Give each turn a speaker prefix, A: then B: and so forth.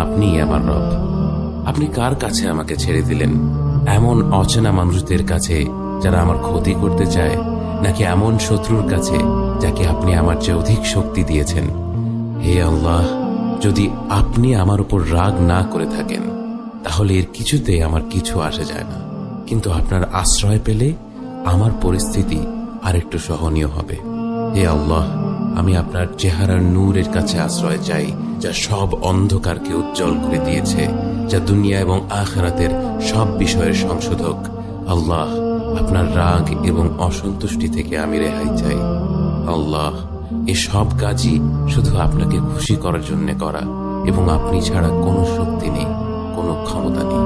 A: আপনিই আমার রব। আপনি কার কাছে আমাকে ছেড়ে দিলেন? এমন অচেনা মানুষদের কাছে যারা আমার ক্ষতি করতে চায়, নাকি এমন শত্রুর কাছে যাকে আপনি আমার চেয়ে অধিক শক্তি দিয়েছেন? হে আল্লাহ, যদি আপনি আমার উপর রাগ না করে থাকেন তাহলে এর কিছুতে আমার কিছু আসে যায় না, কিন্তু আপনার আশ্রয় পেলে আমার পরিস্থিতি আরেকটু সহনীয় হবে। হে আল্লাহ, আমি আপনার চেহারার নূরের কাছে আশ্রয় চাই, যা সব অন্ধকারকে উজ্জ্বল করে দিয়েছে, যা দুনিয়া এবং আখিরাতের সব বিষয়ের সংশোধক। আল্লাহ, আপনার রাগ এবং অসন্তুষ্টি থেকে আমি রেহাই চাই। আল্লাহ, এ সব কাজই শুধু আপনাকে খুশি করার জন্য করা, এবং আপনি ছাড়া কোনো শক্তি নেই, কোনো ক্ষমতা নেই।